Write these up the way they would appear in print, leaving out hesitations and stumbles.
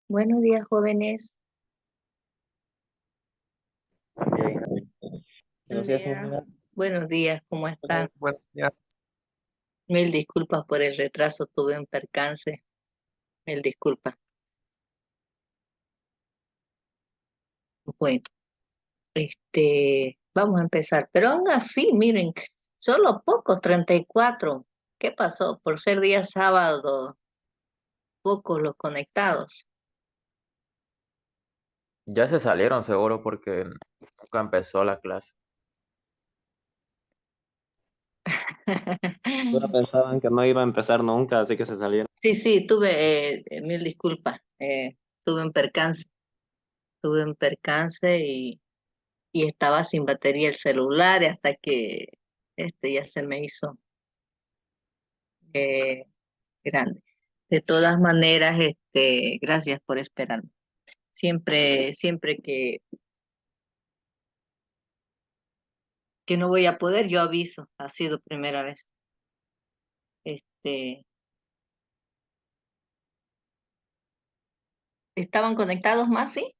Buenos días, jóvenes. Bien, Buen buenos días, día. señora. Buenos días, ¿cómo están? Buenos días. Mil disculpas por el retraso, tuve un percance. Mil disculpas. Bueno, vamos a empezar. Pero aún así, miren, solo pocos, 34. ¿Qué pasó? Por ser día sábado, pocos los conectados. Ya se salieron seguro porque nunca empezó la clase. Solo pensaban que no iba a empezar nunca, así que se salieron. Sí, sí, tuve mil disculpas. Tuve un percance, y estaba sin batería el celular hasta que ya se me hizo eh, grande. De todas maneras, gracias por esperarme. Siempre que no voy a poder, yo aviso. Ha sido primera vez. Este, ¿Estaban conectados más, sí?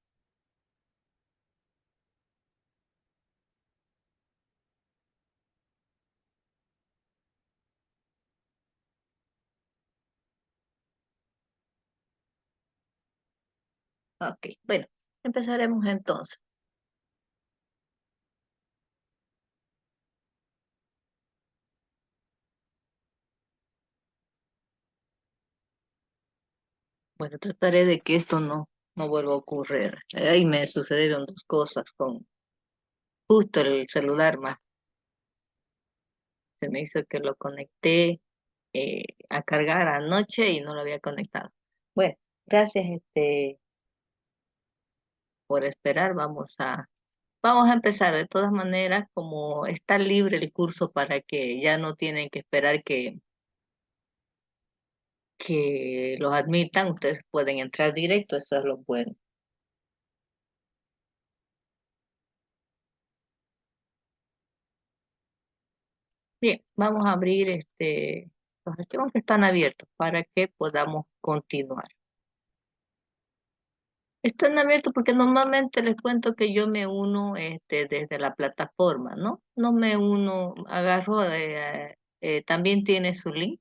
Ok, bueno, empezaremos entonces. Bueno, trataré de que esto no vuelva a ocurrir. Ahí me sucedieron dos cosas con justo el celular más. Se me hizo que lo conecté a cargar anoche y no lo había conectado. Bueno, gracias por esperar. Vamos a empezar. De todas maneras, como está libre el curso para que ya no tienen que esperar que los admitan, ustedes pueden entrar directo, eso es lo bueno. Bien, vamos a abrir los archivos que están abiertos para que podamos continuar. Están abiertos porque normalmente les cuento que yo me uno desde la plataforma, ¿no? No me uno, agarro, también tiene su link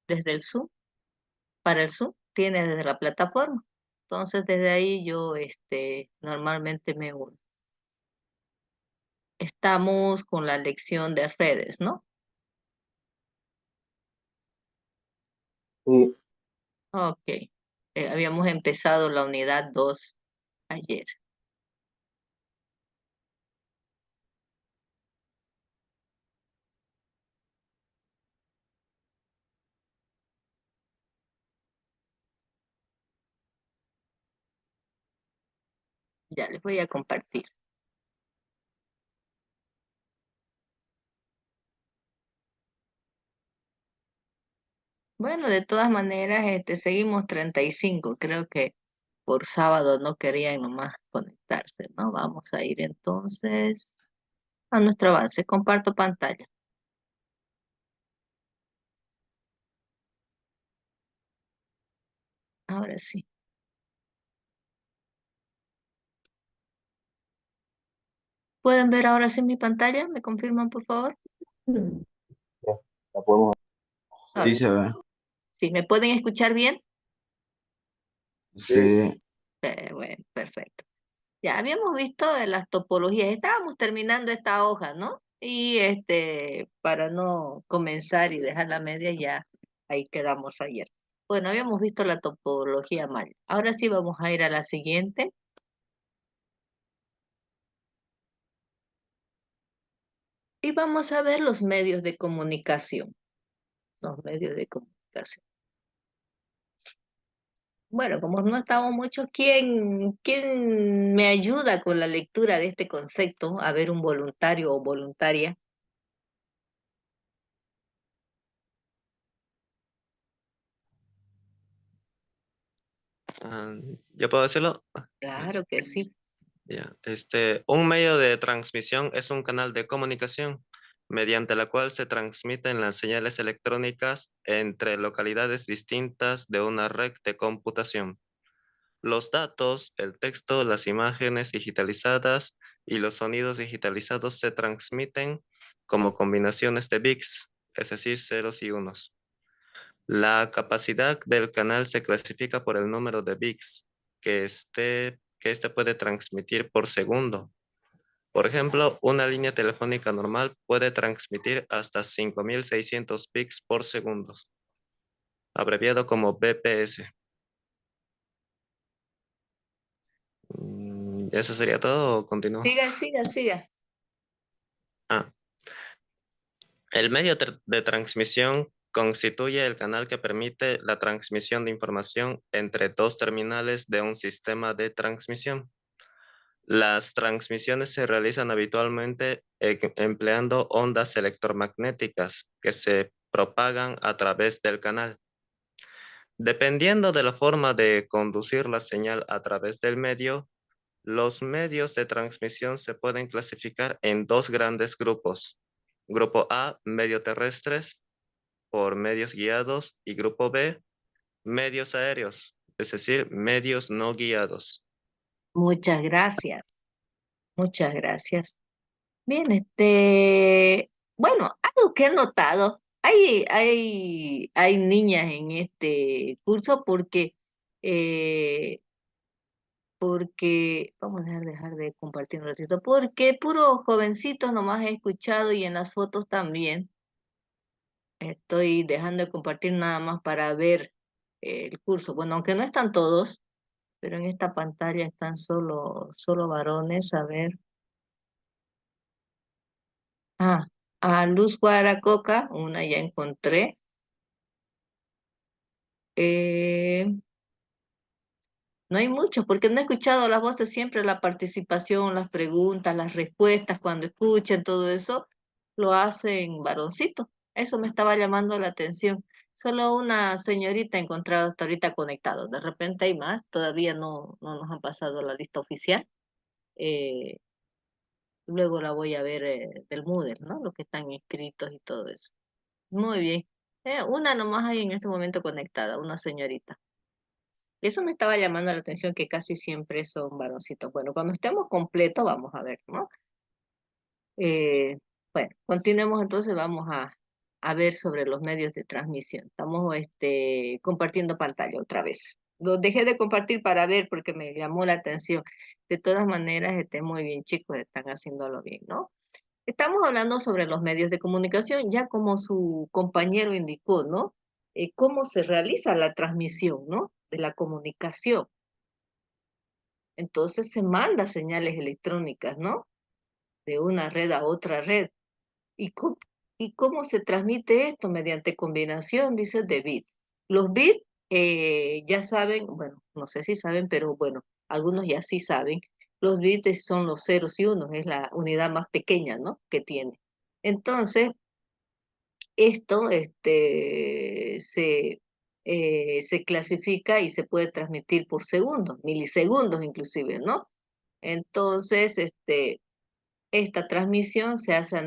desde el Zoom, para el Zoom, tiene desde la plataforma. Entonces desde ahí yo normalmente me uno. Estamos con la lección de redes, ¿no? Sí, Ok. Habíamos empezado la unidad 2 ayer. Ya les voy a compartir. Bueno, de todas maneras, seguimos 35. Creo que por sábado no querían nomás conectarse, ¿no? Vamos a ir entonces a nuestro avance. Comparto pantalla. Ahora sí. ¿Pueden ver ahora sí mi pantalla? ¿Me confirman, por favor? ya, la podemos. Ah, Sí, se ve. sí, ¿me pueden escuchar bien? Sí. Bueno, perfecto. Ya habíamos visto de las topologías. Estábamos terminando esta hoja, ¿no? Y para no comenzar y dejar la media, ya ahí quedamos ayer. Bueno, habíamos visto la topología mal. Ahora sí vamos a ir a la siguiente y vamos a ver los medios de comunicación. Los medios de comunicación. Bueno, como no estamos muchos, ¿quién me ayuda con la lectura de este concepto? A ver, un voluntario o voluntaria. Ah, ¿Ya puedo decirlo? Claro que sí. Ya. Un medio de transmisión es un canal de comunicación mediante la cual se transmiten las señales electrónicas entre localidades distintas de una red de computación. Los datos, el texto, las imágenes digitalizadas y los sonidos digitalizados se transmiten como combinaciones de bits, es decir, ceros y unos. La capacidad del canal se clasifica por el número de bits que este puede transmitir por segundo. Por ejemplo, una línea telefónica normal puede transmitir hasta 5600 bits por segundo, abreviado como BPS. ¿Eso sería todo o continúo? Siga. Ah, el medio de transmisión constituye el canal que permite la transmisión de información entre dos terminales de un sistema de transmisión. Las transmisiones se realizan habitualmente empleando ondas electromagnéticas que se propagan a través del canal. Dependiendo de la forma de conducir la señal a través del medio, los medios de transmisión se pueden clasificar en dos grandes grupos. Grupo A, medios terrestres por medios guiados, y grupo B, medios aéreos, es decir, medios no guiados. Muchas gracias. Muchas gracias. Bien, bueno, algo que he notado, hay niñas en este curso porque, vamos a dejar de compartir un ratito, porque puros jovencitos nomás he escuchado y en las fotos también. Estoy dejando de compartir nada más para ver el curso. Bueno, aunque no están todos, pero en esta pantalla están solo varones. A ver. Ah, a Luz Guaracoca, una ya encontré. Eh, no hay muchos, porque no he escuchado las voces siempre, la participación, las preguntas, las respuestas, cuando escuchan todo eso, lo hacen varoncitos. Eso me estaba llamando la atención. Solo una señorita he encontrado hasta ahorita conectado. De repente hay más, todavía no nos han pasado la lista oficial. Eh, luego la voy a ver del Moodle, ¿no? Los que están inscritos y todo eso. Muy bien. Una nomás hay en este momento conectada, una señorita. Eso me estaba llamando la atención, que casi siempre son varoncitos. Bueno, cuando estemos completos vamos a ver, ¿no? Eh, bueno, continuemos entonces, vamos a ver sobre los medios de transmisión. Estamos compartiendo pantalla otra vez. Lo dejé de compartir para ver porque me llamó la atención. De todas maneras, muy bien, chicos, están haciéndolo bien, ¿no? Estamos hablando sobre los medios de comunicación, ya como su compañero indicó, ¿no? Cómo se realiza la transmisión, ¿no? De la comunicación. Entonces se manda señales electrónicas, ¿no? De una red a otra red. ¿Y cómo se transmite esto? Mediante combinación, dice, de bits. Los bits, ya saben, bueno, no sé si saben, pero bueno, algunos ya sí saben, los bits son los ceros y unos, es la unidad más pequeña, ¿no? Que tiene. Entonces, esto se clasifica y se puede transmitir por segundos, milisegundos inclusive, ¿no? Entonces, esta transmisión se hace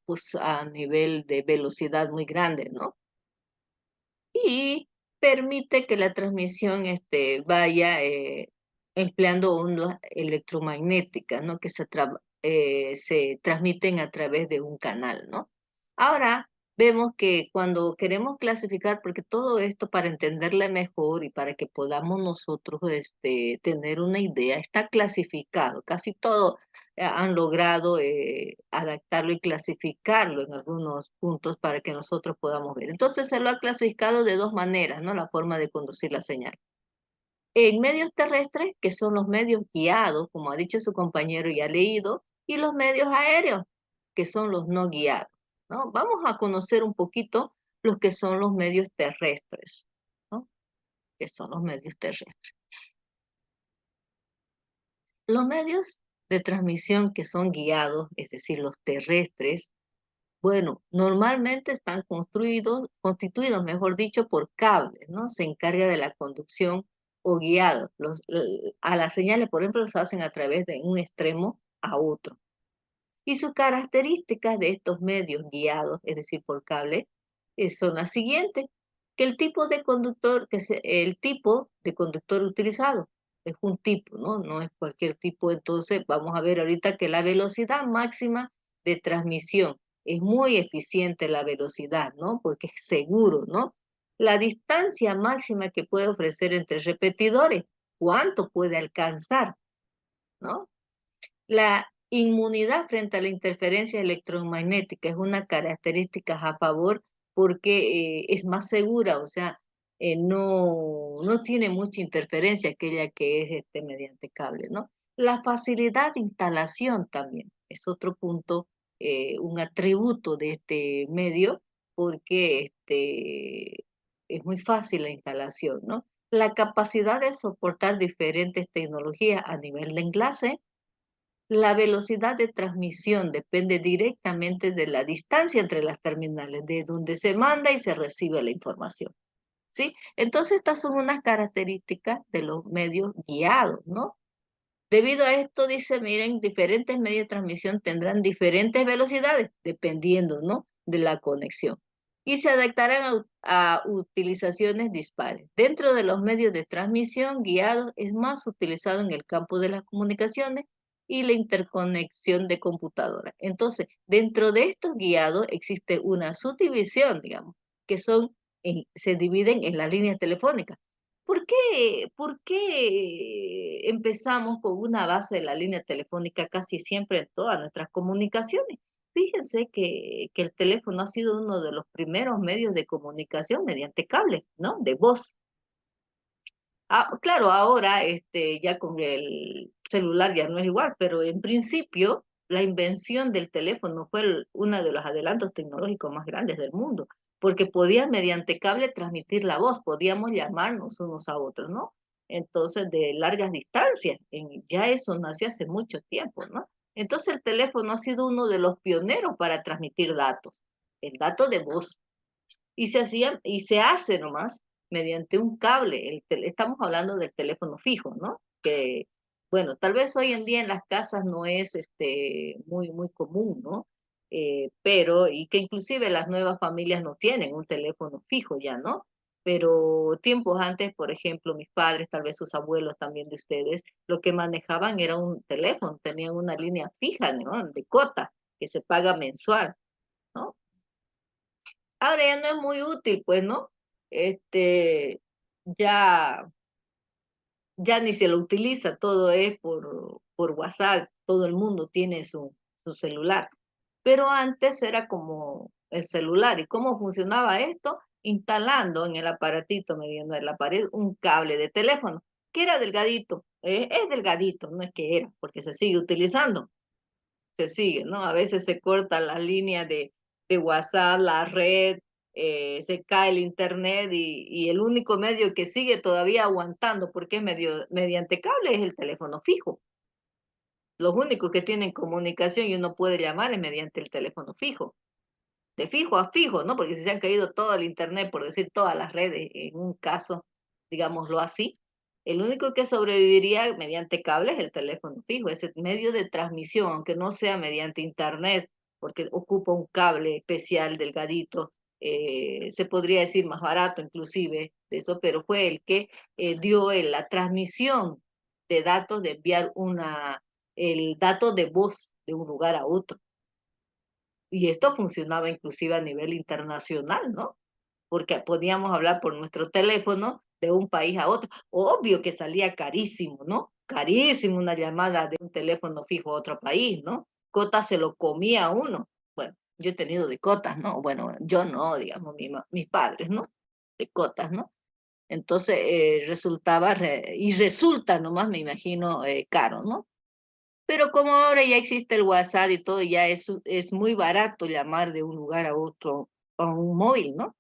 pues a nivel de velocidad muy grande, ¿no? Y permite que la transmisión vaya empleando ondas electromagnéticas, ¿no? Que se transmiten a través de un canal, ¿no? Ahora vemos que cuando queremos clasificar, porque todo esto para entenderle mejor y para que podamos nosotros tener una idea, está clasificado. Casi todo han logrado adaptarlo y clasificarlo en algunos puntos para que nosotros podamos ver. Entonces se lo ha clasificado de dos maneras, ¿no? La forma de conducir la señal. En medios terrestres, que son los medios guiados, como ha dicho su compañero y ha leído, y los medios aéreos, que son los no guiados, ¿no? Vamos a conocer un poquito los que son los medios terrestres, ¿no? Que son los medios terrestres. Los medios de transmisión que son guiados, es decir, los terrestres, bueno, normalmente están constituidos, mejor dicho, por cables, ¿no? Se encarga de la conducción o guiado. A las señales, por ejemplo, se hacen a través de un extremo a otro. Y sus características de estos medios guiados, es decir, por cable, son las siguientes. que el tipo de conductor, el tipo de conductor utilizado. Es un tipo, ¿no? No es cualquier tipo. Entonces, vamos a ver ahorita que la velocidad máxima de transmisión es muy eficiente la velocidad, ¿no? Porque es seguro, ¿no? La distancia máxima que puede ofrecer entre repetidores, ¿cuánto puede alcanzar, ¿no? La inmunidad frente a la interferencia electromagnética es una característica a favor porque es más segura, o sea, no tiene mucha interferencia aquella que es mediante cable, ¿no? La facilidad de instalación también es otro punto, un atributo de este medio, porque es muy fácil la instalación, ¿no? La capacidad de soportar diferentes tecnologías a nivel de enlace. La velocidad de transmisión depende directamente de la distancia entre las terminales, de donde se manda y se recibe la información, ¿sí? Entonces, estas son unas características de los medios guiados, ¿no? Debido a esto, dice, miren, diferentes medios de transmisión tendrán diferentes velocidades, dependiendo, ¿no?, de la conexión. Y se adaptarán a utilizaciones dispares. Dentro de los medios de transmisión guiados es más utilizado en el campo de las comunicaciones y la interconexión de computadoras. Entonces, dentro de estos guiados existe una subdivisión, digamos, que se dividen en las líneas telefónicas. ¿Por qué empezamos con una base de la línea telefónica casi siempre en todas nuestras comunicaciones? Fíjense que el teléfono ha sido uno de los primeros medios de comunicación mediante cable, ¿no? De voz. Claro, ahora ya con el celular ya no es igual, pero en principio la invención del teléfono fue uno de los adelantos tecnológicos más grandes del mundo, porque podían mediante cable transmitir la voz, podíamos llamarnos unos a otros, ¿no? Entonces, de largas distancias, ya eso nació hace mucho tiempo, ¿no? Entonces, el teléfono ha sido uno de los pioneros para transmitir datos, el dato de voz y se hace nomás mediante un cable. Estamos hablando del teléfono fijo, ¿no? Que, bueno, tal vez hoy en día en las casas no es muy común, ¿no? Pero, y que inclusive las nuevas familias no tienen un teléfono fijo ya, ¿no? Pero tiempos antes, por ejemplo, mis padres, tal vez sus abuelos también de ustedes, lo que manejaban era un teléfono, tenían una línea fija, ¿no? De cota, que se paga mensual, ¿no? Ahora ya no es muy útil, pues, ¿no? Este, ya, ya ni se lo utiliza, todo es por WhatsApp, todo el mundo tiene su celular. Pero antes era como el celular. ¿Y cómo funcionaba esto? Instalando en el aparatito, mediante la pared, un cable de teléfono, que era delgadito. Es delgadito, no es que era, porque se sigue utilizando, se sigue, ¿no? A veces se corta la línea de WhatsApp, la red, se cae el internet y el único medio que sigue todavía aguantando, porque es mediante cable, es el teléfono fijo. Los únicos que tienen comunicación y uno puede llamar es mediante el teléfono fijo, de fijo a fijo, ¿no? Porque si se han caído todo el internet, por decir todas las redes, en un caso, digámoslo así, el único que sobreviviría mediante cable es el teléfono fijo, ese medio de transmisión, aunque no sea mediante internet, porque ocupa un cable especial delgadito, se podría decir más barato inclusive de eso, pero fue el que dio la transmisión de datos, de enviar el dato de voz de un lugar a otro. Y esto funcionaba inclusive a nivel internacional, ¿no? Porque podíamos hablar por nuestro teléfono de un país a otro. Obvio que salía carísimo, ¿no? Carísimo una llamada de un teléfono fijo a otro país, ¿no? Cota se lo comía a uno. Bueno, yo he tenido de cotas, ¿no? Bueno, yo no, digamos, mis padres, ¿no? De cotas, ¿no? Entonces y resulta nomás, me imagino, caro, ¿no? Pero como ahora ya existe el WhatsApp y todo, ya es muy barato llamar de un lugar a otro a un móvil, ¿no?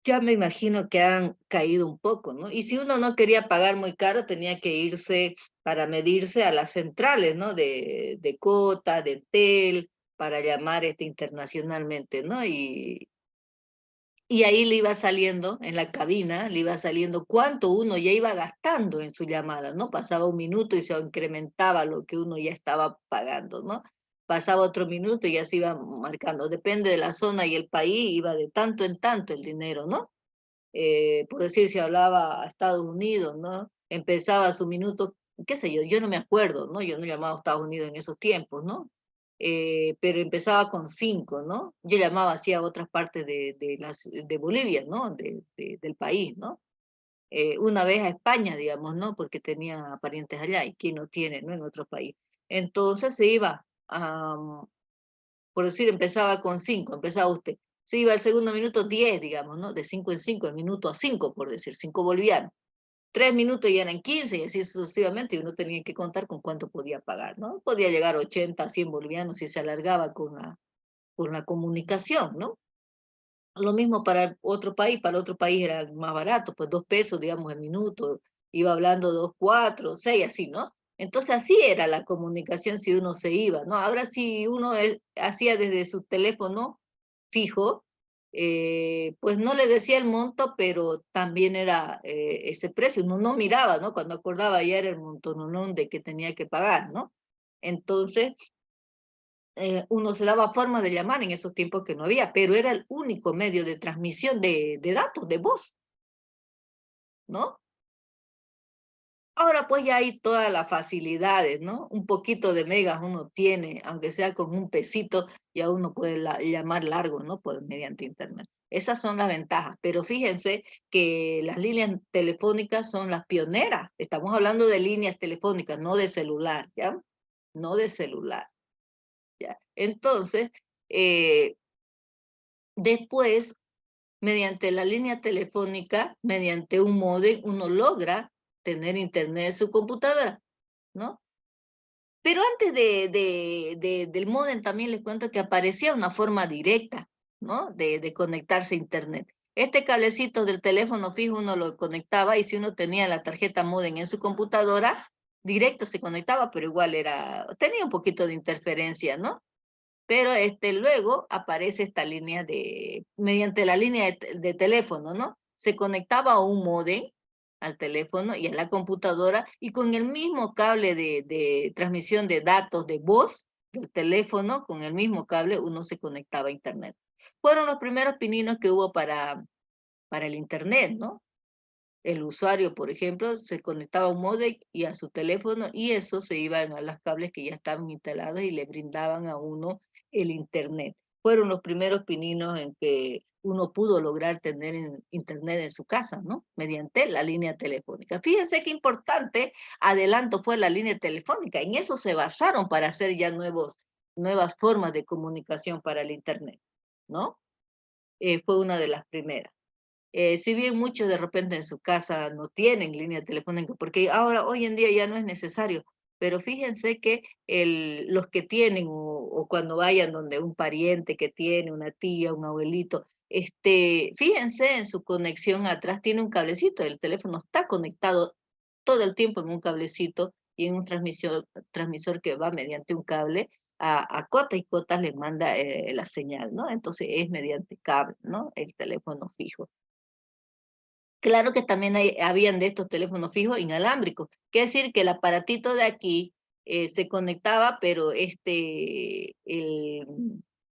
Ya me imagino que han caído un poco, ¿no? Y si uno no quería pagar muy caro, tenía que irse para medirse a las centrales, ¿no? De Cota, de Entel, para llamar internacionalmente, ¿no? Y ahí le iba saliendo, en la cabina, le iba saliendo cuánto uno ya iba gastando en su llamada, ¿no? Pasaba un minuto y se incrementaba lo que uno ya estaba pagando, ¿no? pasaba otro minuto y ya se iba marcando. Depende de la zona y el país, iba de tanto en tanto el dinero, ¿no? Por decir, si hablaba a Estados Unidos, ¿no? Empezaba su minuto, qué sé yo no me acuerdo, ¿no? Yo no llamaba a Estados Unidos en esos tiempos, ¿no? Pero empezaba con 5, ¿no? Yo llamaba así a otras partes de Bolivia, ¿no? Del país, ¿no? Una vez a España, digamos, ¿no? Porque tenía parientes allá y quien no tiene, ¿no? En otro país. Entonces se iba, por decir, empezaba con 5, empezaba usted. Se iba al segundo minuto 10, digamos, ¿no? De 5 en 5, el minuto a 5, por decir, 5 bolivianos. 3 minutos ya eran 15 y así sucesivamente, y uno tenía que contar con cuánto podía pagar, ¿no? Podía llegar a 80, 100 bolivianos si se alargaba con la comunicación, ¿no? Lo mismo para otro país era más barato, pues 2 pesos, digamos, el minuto, iba hablando 2, 4, 6, así, ¿no? Entonces así era la comunicación si uno se iba, ¿no? Ahora si uno hacía desde su teléfono fijo, pues no le decía el monto, pero también era ese precio, uno no miraba, ¿no? Cuando acordaba ya era el monto, no, de que tenía que pagar, ¿no? Entonces, uno se daba forma de llamar en esos tiempos que no había, pero era el único medio de transmisión de datos, de voz, ¿no? Ahora pues ya hay todas las facilidades, ¿no? Un poquito de megas uno tiene, aunque sea con un pesito, ya uno puede llamar largo, ¿no? Pues mediante internet. Esas son las ventajas, pero fíjense que las líneas telefónicas son las pioneras. Estamos hablando de líneas telefónicas, no de celular, ¿ya? No de celular, ¿ya? Entonces, eh, después, mediante la línea telefónica, mediante un módem, uno logra tener internet en su computadora, ¿no? Pero antes del módem también les cuento que aparecía una forma directa, ¿no? De conectarse a internet. Este cablecito del teléfono fijo uno lo conectaba y si uno tenía la tarjeta módem en su computadora, directo se conectaba, pero igual tenía un poquito de interferencia, ¿no? Pero luego aparece esta línea mediante la línea de teléfono, ¿no? Se conectaba a un módem, al teléfono y a la computadora, y con el mismo cable de transmisión de datos de voz del teléfono, con el mismo cable, uno se conectaba a internet. Fueron los primeros pininos que hubo para el internet, ¿no? El usuario, por ejemplo, se conectaba a un módem y a su teléfono y eso se iban a los cables que ya estaban instalados y le brindaban a uno el internet. Fueron los primeros pininos en que uno pudo lograr tener internet en su casa, ¿no? Mediante la línea telefónica. Fíjense qué importante adelanto fue la línea telefónica. En eso se basaron para hacer ya nuevas formas de comunicación para el internet, ¿no? Fue una de las primeras. Si bien muchos de repente en su casa no tienen línea telefónica, porque ahora, hoy en día ya no es necesario, pero fíjense que los que tienen o cuando vayan donde un pariente que tiene, una tía, un abuelito, fíjense en su conexión atrás, tiene un cablecito, el teléfono está conectado todo el tiempo en un cablecito y en un transmisor que va mediante un cable a cota y cota le manda la señal, ¿no? Entonces es mediante cable, ¿no? El teléfono fijo. Claro que también habían de estos teléfonos fijos inalámbricos. Quiere decir que el aparatito de aquí se conectaba, pero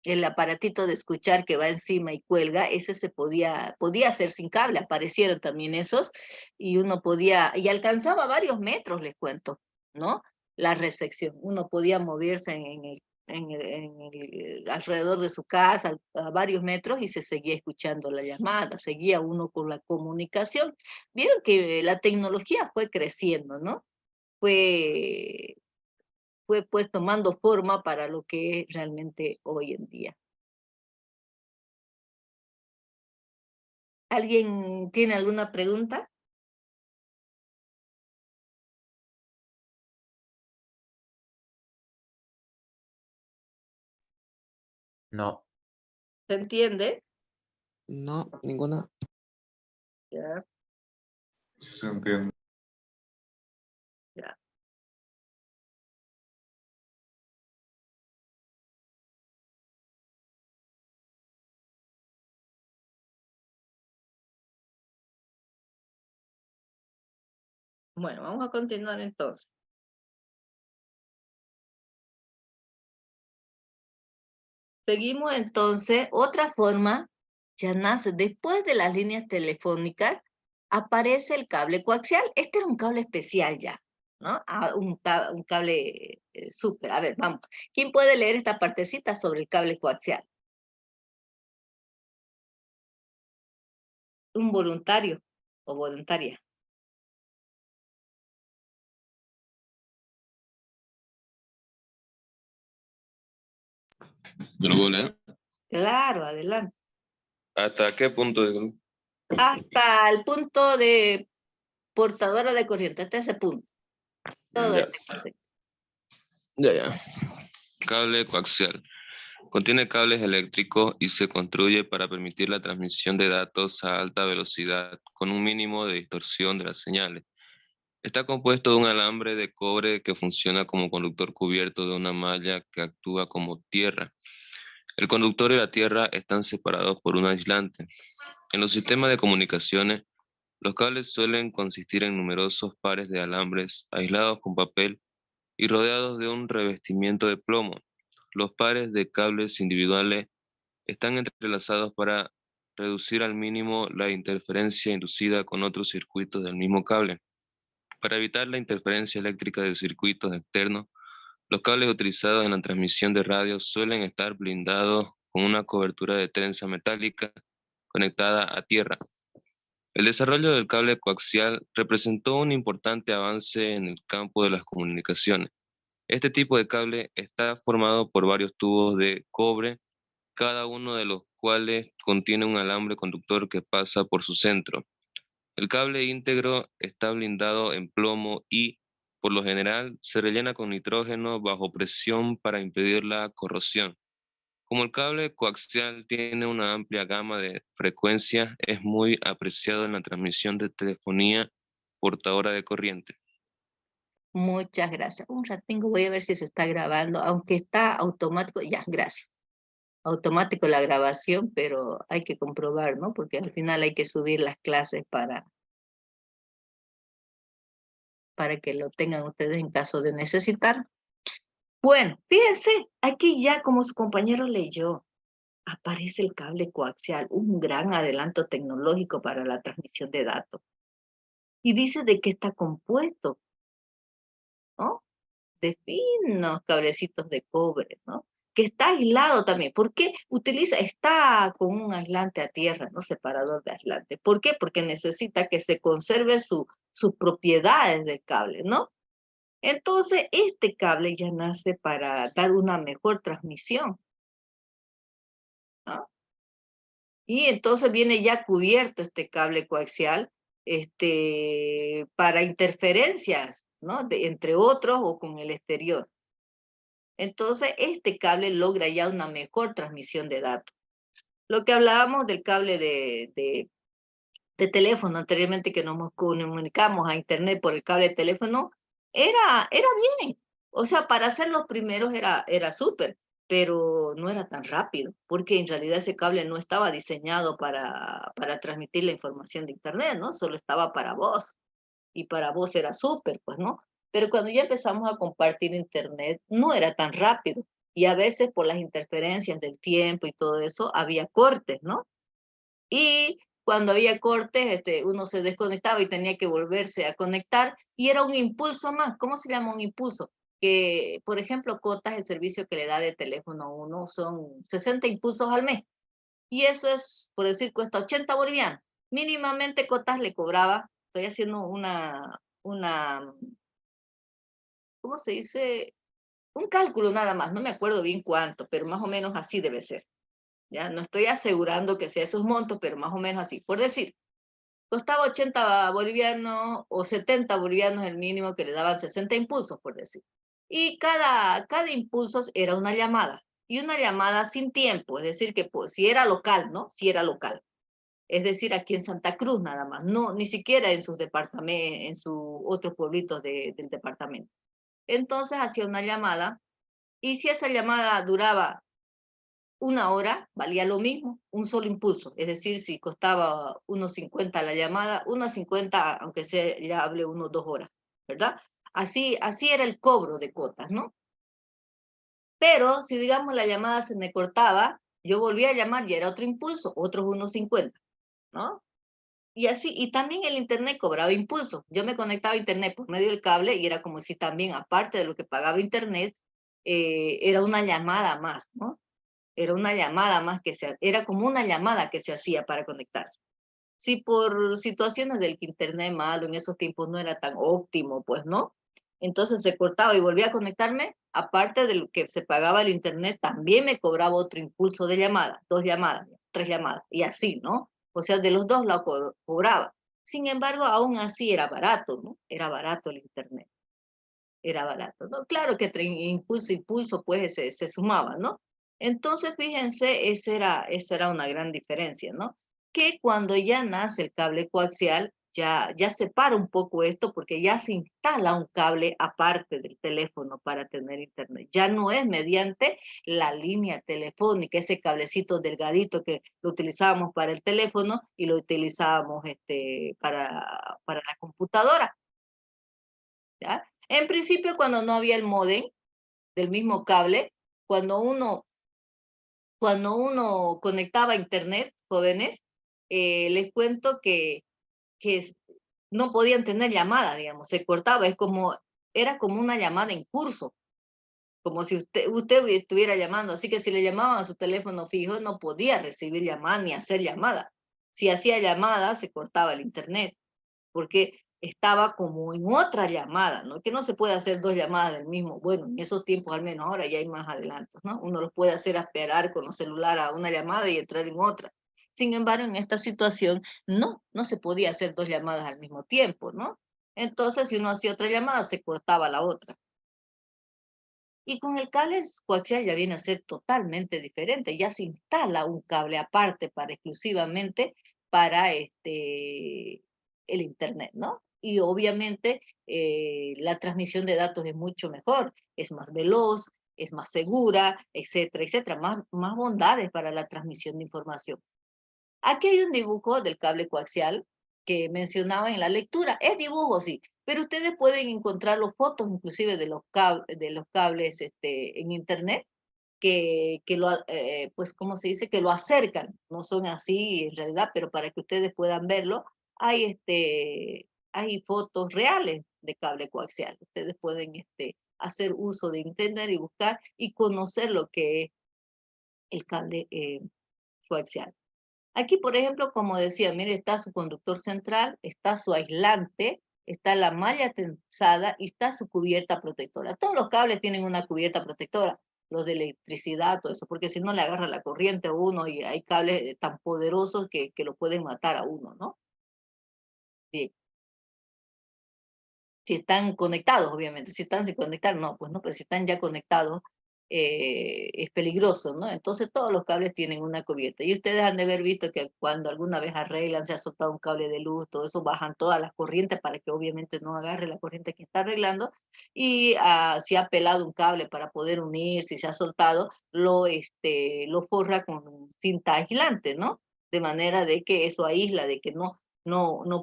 el aparatito de escuchar que va encima y cuelga, ese podía hacer sin cable, aparecieron también esos, y uno podía, y alcanzaba varios metros, les cuento, ¿no? La recepción, uno podía moverse alrededor de su casa a varios metros y se seguía escuchando la llamada, seguía uno con la comunicación. Vieron que la tecnología fue creciendo, ¿no? Fue, fue pues tomando forma para lo que es realmente hoy en día. ¿Alguien tiene alguna pregunta? No, ¿Se entiende? No, ninguna. Ya, Se entiende. ya. Bueno, vamos a continuar entonces. Seguimos entonces, otra forma ya nace después de las líneas telefónicas, aparece el cable coaxial. Este era un cable especial ya, ¿no? Un cable súper. A ver, vamos. ¿Quién puede leer esta partecita sobre el cable coaxial? Un voluntario o voluntaria. ¿Yo lo puedo leer? Claro, adelante. ¿Hasta qué punto? Hasta el punto de portadora de corriente, hasta ese punto. Todo Ya. este concepto. Ya. Cable coaxial. Contiene cables eléctricos y se construye para permitir la transmisión de datos a alta velocidad con un mínimo de distorsión de las señales. Está compuesto de un alambre de cobre que funciona como conductor cubierto de una malla que actúa como tierra. El conductor y la tierra están separados por un aislante. En los sistemas de comunicaciones, los cables suelen consistir en numerosos pares de alambres aislados con papel y rodeados de un revestimiento de plomo. Los pares de cables individuales están entrelazados para reducir al mínimo la interferencia inducida con otros circuitos del mismo cable. Para evitar la interferencia eléctrica de circuitos externos, los cables utilizados en la transmisión de radio suelen estar blindados con una cobertura de trenza metálica conectada a tierra. El desarrollo del cable coaxial representó un importante avance en el campo de las comunicaciones. Este tipo de cable está formado por varios tubos de cobre, cada uno de los cuales contiene un alambre conductor que pasa por su centro. El cable íntegro está blindado en plomo y, por lo general, se rellena con nitrógeno bajo presión para impedir la corrosión. Como el cable coaxial tiene una amplia gama de frecuencias, es muy apreciado en la transmisión de telefonía portadora de corriente. Muchas gracias. Un ratingo voy a ver si se está grabando, aunque está automático. Ya, gracias. Automático la grabación, pero hay que comprobar, ¿no? Porque al final hay que subir las clases para que lo tengan ustedes en caso de necesitar. Bueno, fíjense, aquí ya como su compañero leyó, aparece el cable coaxial, un gran adelanto tecnológico para la transmisión de datos. Y dice de qué está compuesto, ¿no? De finos cablecitos de cobre, ¿no? Que está aislado también. ¿Por qué está con un aislante a tierra, ¿no? Separador de aislante. ¿Por qué? Porque necesita que se conserve sus propiedades del cable, ¿no? Entonces, este cable ya nace para dar una mejor transmisión, ¿no? Y entonces viene ya cubierto este cable coaxial para interferencias, ¿no? Entre otros o con el exterior. Entonces, este cable logra ya una mejor transmisión de datos. Lo que hablábamos del cable de teléfono anteriormente, que nos comunicamos a internet por el cable de teléfono, era bien. O sea, para ser los primeros era súper, pero no era tan rápido, porque en realidad ese cable no estaba diseñado para transmitir la información de internet, ¿no? Solo estaba para voz, y para voz era súper, pues, ¿no? Pero cuando ya empezamos a compartir internet, no era tan rápido, y a veces por las interferencias del tiempo y todo eso, había cortes, ¿no? Y cuando había cortes, uno se desconectaba y tenía que volverse a conectar, y era un impulso más. ¿Cómo se llama un impulso? Que, por ejemplo, Cotas, el servicio que le da de teléfono a uno, son 60 impulsos al mes. Y eso es, por decir, cuesta 80 bolivianos. Mínimamente Cotas le cobraba, estoy haciendo ¿cómo se dice? Un cálculo nada más, no me acuerdo bien cuánto, pero más o menos así debe ser. Ya no estoy asegurando que sea esos montos, pero más o menos así. Por decir, costaba 80 bolivianos o 70 bolivianos el mínimo, que le daban 60 impulsos, por decir. Y cada impulso era una llamada, y una llamada sin tiempo, es decir, que pues, si era local, ¿no? Si era local. Es decir, aquí en Santa Cruz nada más, no, ni siquiera en sus departamentos, en sus otros pueblitos del departamento. Entonces hacía una llamada, y si esa llamada duraba una hora, valía lo mismo, un solo impulso. Es decir, si costaba 1.50 la llamada, 1.50, aunque sea, ya hable 2 horas, ¿verdad? Así era el cobro de cuotas, ¿no? Pero si, digamos, la llamada se me cortaba, yo volvía a llamar y era otro impulso, otros 1.50, ¿no? Y así, y también el internet cobraba impulso. Yo me conectaba a internet por medio del cable y era como si también, aparte de lo que pagaba internet, era una llamada más, ¿no? Era una llamada más era como una llamada que se hacía para conectarse. Si por situaciones del que internet malo en esos tiempos no era tan óptimo, pues no. Entonces se cortaba y volvía a conectarme, aparte de lo que se pagaba el internet, también me cobraba otro impulso de llamada, 2 llamadas, 3 llamadas, y así, ¿no? O sea, de los dos lo cobraba. Sin embargo, aún así era barato, ¿no? Era barato el internet, era barato, ¿no? Claro que entre impulso, pues se sumaba, ¿no? Entonces, fíjense, esa era una gran diferencia, ¿no? Que cuando ya nace el cable coaxial, ya separa un poco esto porque ya se instala un cable aparte del teléfono para tener internet. Ya no es mediante la línea telefónica, ese cablecito delgadito que lo utilizábamos para el teléfono y lo utilizábamos para la computadora, ¿ya? En principio, cuando no había el módem del mismo cable, cuando uno conectaba a internet, jóvenes, les cuento que no podían tener llamada, digamos, se cortaba, era como una llamada en curso, como si usted estuviera llamando, así que si le llamaban a su teléfono fijo, no podía recibir llamada ni hacer llamada. Si hacía llamada, se cortaba el internet, porque estaba como en otra llamada, ¿no? Que no se puede hacer 2 llamadas del mismo, bueno, en esos tiempos al menos, ahora ya hay más adelantos, ¿no? Uno los puede hacer esperar con los celulares a una llamada y entrar en otra. Sin embargo, en esta situación, no se podía hacer 2 llamadas al mismo tiempo, ¿no? Entonces, si uno hacía otra llamada, se cortaba la otra. Y con el cable coaxial ya viene a ser totalmente diferente, ya se instala un cable aparte exclusivamente para el internet, ¿no? Y obviamente la transmisión de datos es mucho mejor, es más veloz, es más segura, etcétera, etcétera, más bondades para la transmisión de información. Aquí hay un dibujo del cable coaxial que mencionaba en la lectura. Es dibujo, sí, pero ustedes pueden encontrar las fotos inclusive de los cables en internet pues, ¿cómo se dice? Que lo acercan. No son así en realidad, pero para que ustedes puedan verlo, hay fotos reales de cable coaxial. Ustedes pueden hacer uso de internet y buscar y conocer lo que es el cable coaxial. Aquí, por ejemplo, como decía, mire, está su conductor central, está su aislante, está la malla tensada y está su cubierta protectora. Todos los cables tienen una cubierta protectora, los de electricidad, todo eso, porque si no le agarra la corriente a uno y hay cables tan poderosos que lo pueden matar a uno, ¿no? Bien. Si están conectados, obviamente. Si están sin conectar, no, pues no, pero si están ya conectados, es peligroso, ¿no? Entonces todos los cables tienen una cubierta. Y ustedes han de haber visto que cuando alguna vez arreglan, se ha soltado un cable de luz, todo eso, bajan todas las corrientes para que obviamente no agarre la corriente que está arreglando. Y si ha pelado un cable para poder unir, si se ha soltado, lo forra con cinta aislante, ¿no? De manera de que eso aísla, de que no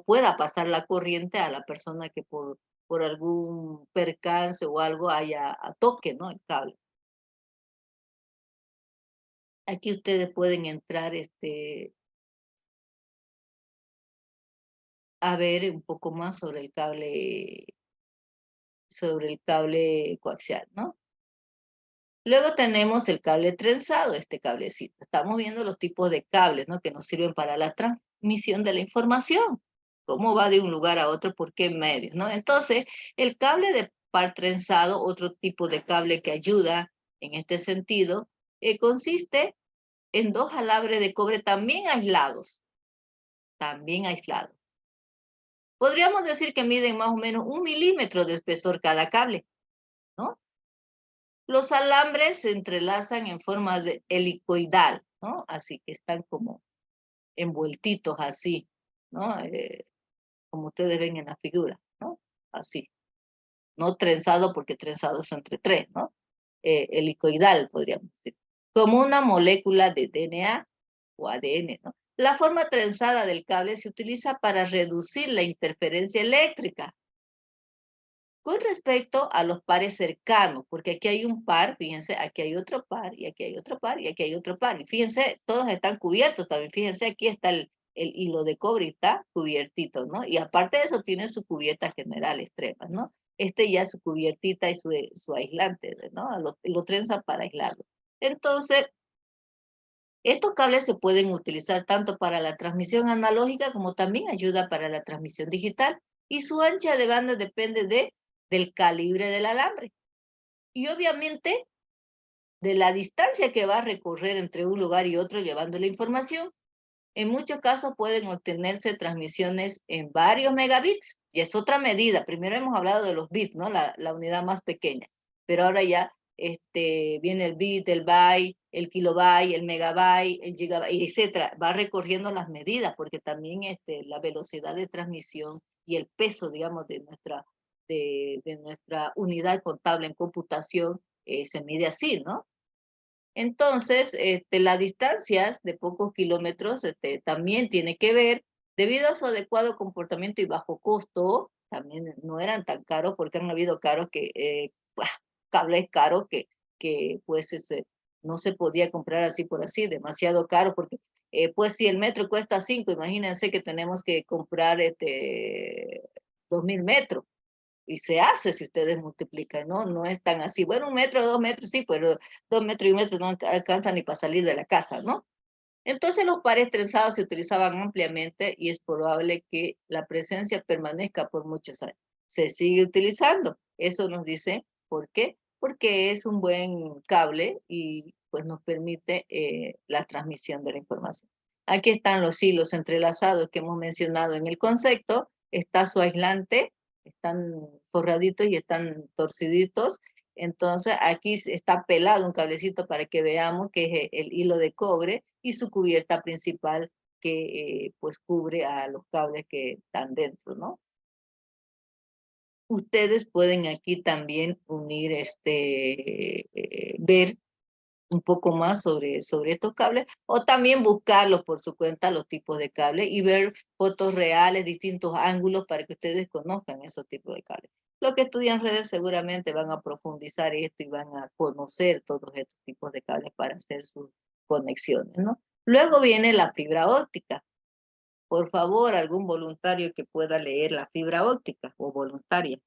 pueda pasar la corriente a la persona que por algún percance o algo toque, ¿no? El cable. Aquí ustedes pueden entrar a ver un poco más sobre el cable coaxial, ¿no? Luego tenemos el cable trenzado, este cablecito. Estamos viendo los tipos de cables, ¿no? Que nos sirven para la transmisión de la información. Cómo va de un lugar a otro, por qué medios, ¿no? Entonces, el cable de par trenzado, otro tipo de cable que ayuda en este sentido, consiste en 2 alambres de cobre también aislados. Podríamos decir que miden más o menos 1 milímetro de espesor cada cable, ¿no? Los alambres se entrelazan en forma de helicoidal, ¿no? Así que están como envueltitos así, ¿no? Como ustedes ven en la figura, ¿no? Así. No trenzado porque trenzado es entre 3, ¿no? Helicoidal, podríamos decir. Como una molécula de DNA o ADN, ¿no? La forma trenzada del cable se utiliza para reducir la interferencia eléctrica. Con respecto a los pares cercanos, porque aquí hay un par, fíjense, aquí hay otro par, y aquí hay otro par, y aquí hay otro par. Y fíjense, todos están cubiertos también. Fíjense, aquí está el hilo de cobre, está cubiertito, ¿no? Y aparte de eso, tiene su cubierta general extrema, ¿no? Este ya su cubiertita y su aislante, ¿no? Lo trenzan para aislarlo. Entonces, estos cables se pueden utilizar tanto para la transmisión analógica como también ayuda para la transmisión digital. Y su ancha de banda depende del calibre del alambre. Y obviamente de la distancia que va a recorrer entre un lugar y otro llevando la información. En muchos casos pueden obtenerse transmisiones en varios megabits. Y es otra medida. Primero hemos hablado de los bits, ¿no? La unidad más pequeña. Pero ahora ya viene el bit, el byte, el kilobyte, el megabyte, el gigabyte, etcétera. Va recorriendo las medidas porque también la velocidad de transmisión y el peso, digamos, de nuestra unidad contable en computación se mide así, ¿no? Entonces, las distancias de pocos kilómetros también tiene que ver, debido a su adecuado comportamiento y bajo costo, también no eran tan caros porque han habido cables caros que pues no se podía comprar así por así, demasiado caro, porque pues si el metro cuesta 5, imagínense que tenemos que comprar 2.000 metros. Y se hace si ustedes multiplican, ¿no? No es tan así. Bueno, 1 metro, 2 metros, sí, pero 2 metros y 1 metro no alcanzan ni para salir de la casa, ¿no? Entonces los pares trenzados se utilizaban ampliamente y es probable que la presencia permanezca por muchos años. Se sigue utilizando. Eso nos dice, ¿por qué? Porque es un buen cable y pues nos permite la transmisión de la información. Aquí están los hilos entrelazados que hemos mencionado en el concepto. Está su aislante, están forraditos y están torciditos. Entonces aquí está pelado un cablecito para que veamos que es el hilo de cobre y su cubierta principal que pues cubre a los cables que están dentro, ¿no? Ustedes pueden aquí también unir, ver un poco más sobre estos cables o también buscarlos por su cuenta, los tipos de cables y ver fotos reales, distintos ángulos para que ustedes conozcan esos tipos de cables. Los que estudian redes seguramente van a profundizar esto y van a conocer todos estos tipos de cables para hacer sus conexiones, ¿no? Luego viene la fibra óptica. Por favor, algún voluntario que pueda leer la fibra óptica o voluntaria.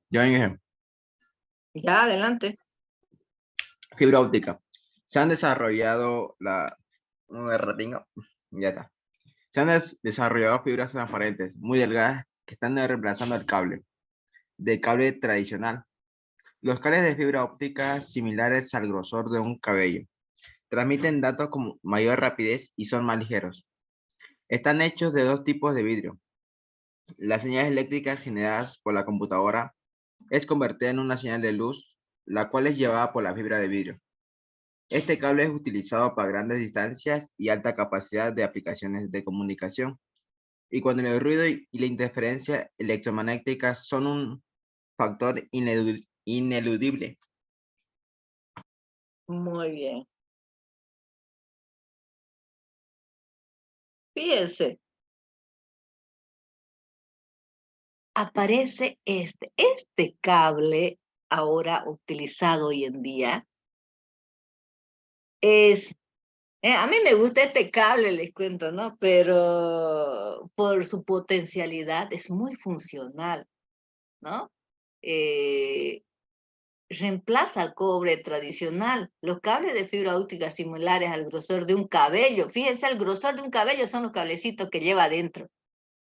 Yo en Ya, adelante. fibra óptica. Se han desarrollado ya está. Se han desarrollado fibras transparentes muy delgadas que están reemplazando el cable tradicional. Los cables de fibra óptica similares al grosor de un cabello transmiten datos con mayor rapidez y son más ligeros. Están hechos de dos tipos de vidrio. Las señales eléctricas generadas por la computadora es convertida en una señal de luz, la cual es llevada por la fibra de vidrio. Este cable es utilizado para grandes distancias y alta capacidad de aplicaciones de comunicación. Y cuando el ruido y la interferencia electromagnética son un factor ineludible. Muy bien. Fíjense. Aparece este cable ahora utilizado hoy en día. A mí me gusta este cable, les cuento, ¿no? Pero por su potencialidad es muy funcional, ¿no? Reemplaza al cobre tradicional. Los cables de fibra óptica similares al grosor de un cabello. Fíjense, el grosor de un cabello son los cablecitos que lleva adentro.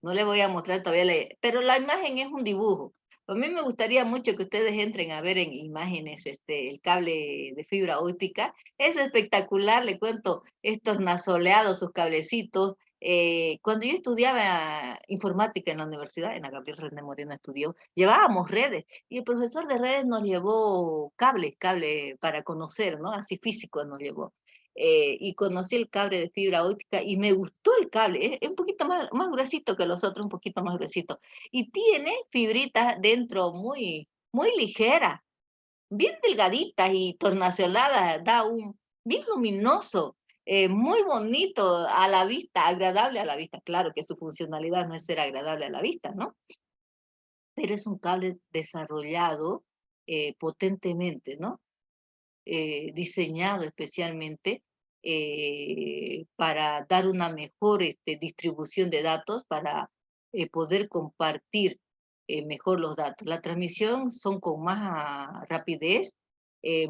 No le voy a mostrar todavía, pero la imagen es un dibujo. A mí me gustaría mucho que ustedes entren a ver en imágenes el cable de fibra óptica. Es espectacular, le cuento, estos nasoleados, sus cablecitos. Cuando yo estudiaba informática en la universidad, en la Gabriel René Moreno estudió, llevábamos redes y el profesor de redes nos llevó cable para conocer, ¿no? Así físico nos llevó. Y conocí el cable de fibra óptica y me gustó el cable, es un poquito más gruesito que los otros, un poquito más gruesito. Y tiene fibritas dentro muy ligeras, bien delgaditas y tornasoladas, bien luminoso. muy bonito a la vista, agradable a la vista. Claro que su funcionalidad no es ser agradable a la vista, ¿no? Pero es un cable desarrollado potentemente, ¿no? Diseñado especialmente para dar una mejor distribución de datos, para poder compartir mejor los datos. La transmisión son con más rapidez,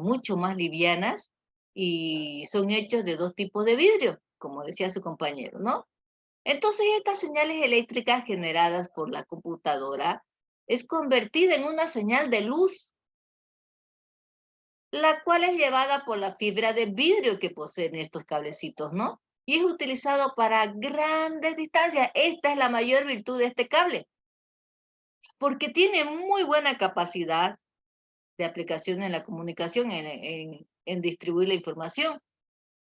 mucho más livianas y son hechos de dos tipos de vidrio, como decía su compañero, ¿no? Entonces estas señales eléctricas generadas por la computadora es convertida en una señal de luz, la cual es llevada por la fibra de vidrio que poseen estos cablecitos, ¿no? Y es utilizado para grandes distancias. Esta es la mayor virtud de este cable, porque tiene muy buena capacidad de aplicación en la comunicación, en distribuir la información.